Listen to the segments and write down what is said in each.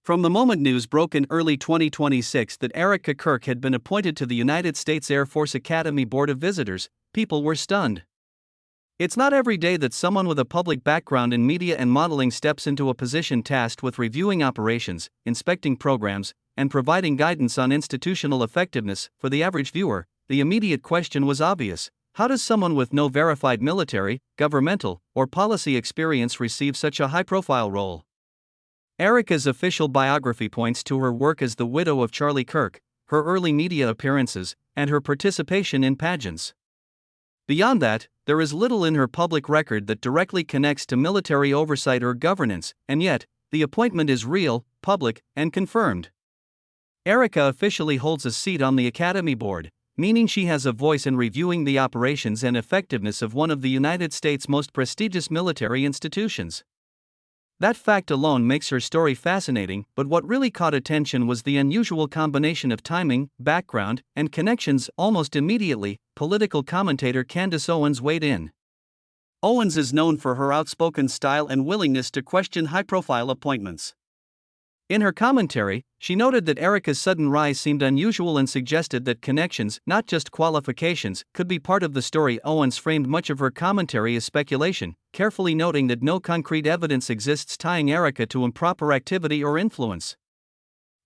From the moment news broke in early 2026 that Erica Kirk had been appointed to the United States Air Force Academy Board of Visitors, people were stunned. It's not every day that someone with a public background in media and modeling steps into a position tasked with reviewing operations, inspecting programs, and providing guidance on institutional effectiveness. For the average viewer, the immediate question was obvious: how does someone with no verified military, governmental, or policy experience receive such a high-profile role? Erica's official biography points to her work as the widow of Charlie Kirk, her early media appearances, and her participation in pageants. Beyond that, there is little in her public record that directly connects to military oversight or governance, and yet, the appointment is real, public, and confirmed. Erica officially holds a seat on the Academy Board, meaning she has a voice in reviewing the operations and effectiveness of one of the United States' most prestigious military institutions. That fact alone makes her story fascinating, but what really caught attention was the unusual combination of timing, background, and connections. Almost immediately, political commentator Candace Owens weighed in. Owens is known for her outspoken style and willingness to question high-profile appointments. In her commentary, she noted that Erica's sudden rise seemed unusual and suggested that connections, not just qualifications, could be part of the story. Owens framed much of her commentary as speculation, carefully noting that no concrete evidence exists tying Erica to improper activity or influence.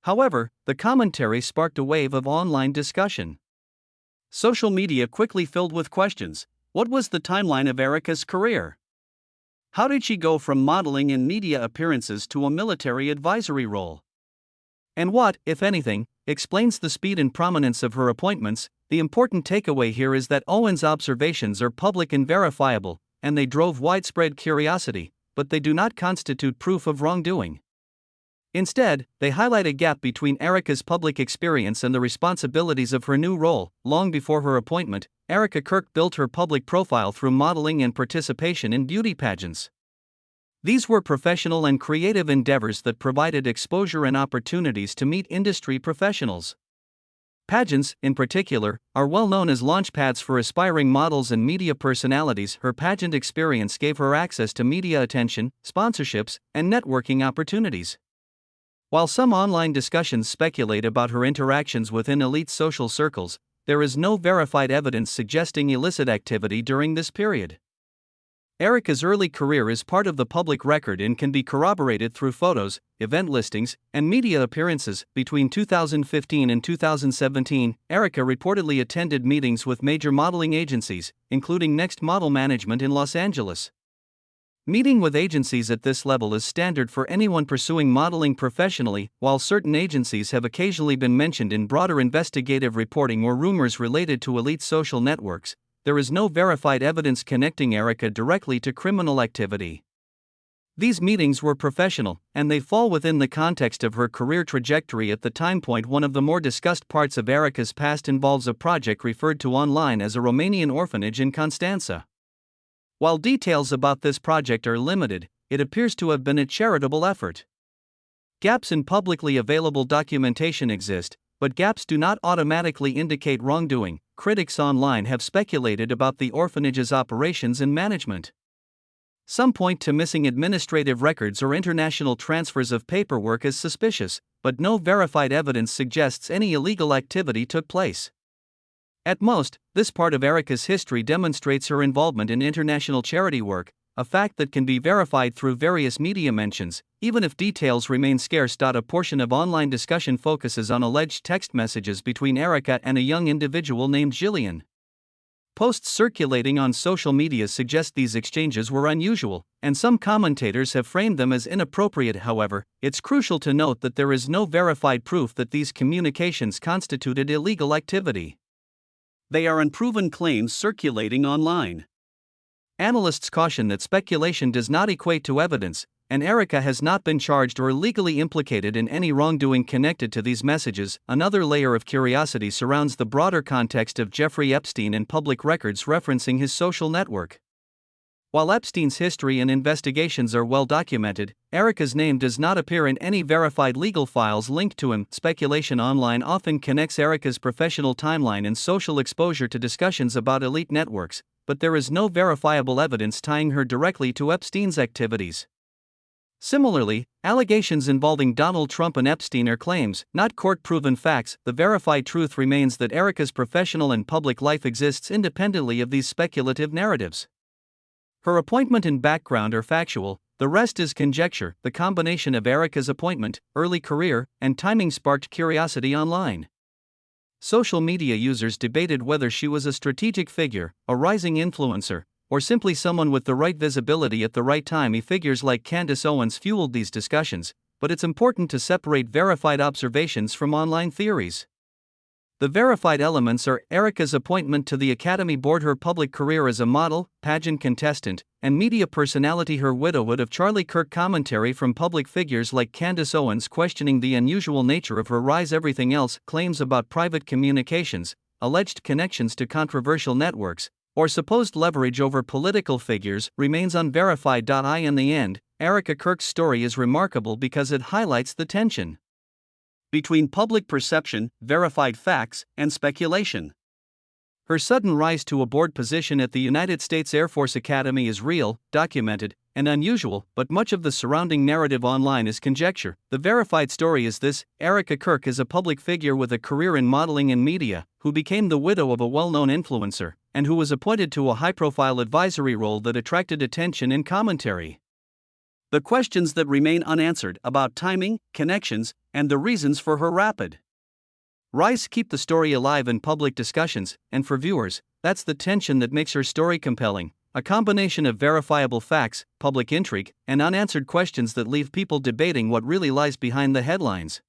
However, the commentary sparked a wave of online discussion. Social media quickly filled with questions. What was the timeline of Erica's career? How did she go from modeling and media appearances to a military advisory role? And what, if anything, explains the speed and prominence of her appointments? The important takeaway here is that Owens' observations are public and verifiable, and they drove widespread curiosity, but they do not constitute proof of wrongdoing. Instead, they highlight a gap between Erica's public experience and the responsibilities of her new role. Long before her appointment, Erica Kirk built her public profile through modeling and participation in beauty pageants. These were professional and creative endeavors that provided exposure and opportunities to meet industry professionals. Pageants, in particular, are well known as launchpads for aspiring models and media personalities. Her pageant experience gave her access to media attention, sponsorships, and networking opportunities. While some online discussions speculate about her interactions within elite social circles, there is no verified evidence suggesting illicit activity during this period. Erica's early career is part of the public record and can be corroborated through photos, event listings, and media appearances. Between 2015 and 2017, Erica reportedly attended meetings with major modeling agencies, including Next Model Management in Los Angeles. Meeting with agencies at this level is standard for anyone pursuing modeling professionally. While certain agencies have occasionally been mentioned in broader investigative reporting or rumors related to elite social networks, there is no verified evidence connecting Erica directly to criminal activity. These meetings were professional, and they fall within the context of her career trajectory at the time point. One of the more discussed parts of Erica's past involves a project referred to online as a Romanian orphanage in Constanța. While details about this project are limited, it appears to have been a charitable effort. Gaps in publicly available documentation exist, but gaps do not automatically indicate wrongdoing. Critics online have speculated about the orphanage's operations and management. Some point to missing administrative records or international transfers of paperwork as suspicious, but no verified evidence suggests any illegal activity took place. At most, this part of Erica's history demonstrates her involvement in international charity work, a fact that can be verified through various media mentions, even if details remain scarce. A portion of online discussion focuses on alleged text messages between Erica and a young individual named Jillian. Posts circulating on social media suggest these exchanges were unusual, and some commentators have framed them as inappropriate. However, it's crucial to note that there is no verified proof that these communications constituted illegal activity. They are unproven claims circulating online. Analysts caution that speculation does not equate to evidence, and Erica has not been charged or legally implicated in any wrongdoing connected to these messages. Another layer of curiosity surrounds the broader context of Jeffrey Epstein and public records referencing his social network. While Epstein's history and investigations are well documented, Erica's name does not appear in any verified legal files linked to him. Speculation online often connects Erica's professional timeline and social exposure to discussions about elite networks, but there is no verifiable evidence tying her directly to Epstein's activities. Similarly, allegations involving Donald Trump and Epstein are claims, not court-proven facts. The verified truth remains that Erica's professional and public life exists independently of these speculative narratives. Her appointment and background are factual, the rest is conjecture. The combination of Erica's appointment, early career, and timing sparked curiosity online. Social media users debated whether she was a strategic figure, a rising influencer, or simply someone with the right visibility at the right time. Figures like Candace Owens fueled these discussions, but it's important to separate verified observations from online theories. The verified elements are Erica's appointment to the Academy Board, her public career as a model, pageant contestant, and media personality, her widowhood of Charlie Kirk, commentary from public figures like Candace Owens questioning the unusual nature of her rise, everything else, claims about private communications, alleged connections to controversial networks, or supposed leverage over political figures, remains unverified. In the end, Erica Kirk's story is remarkable because it highlights the tension between public perception, verified facts, and speculation. Her sudden rise to a board position at the United States Air Force Academy is real, documented, and unusual, but much of the surrounding narrative online is conjecture. The verified story is this: Erica Kirk is a public figure with a career in modeling and media, who became the widow of a well-known influencer, and who was appointed to a high-profile advisory role that attracted attention and commentary. The questions that remain unanswered about timing, connections, and the reasons for her rapid rise keep the story alive in public discussions, and for viewers, that's the tension that makes her story compelling, a combination of verifiable facts, public intrigue, and unanswered questions that leave people debating what really lies behind the headlines.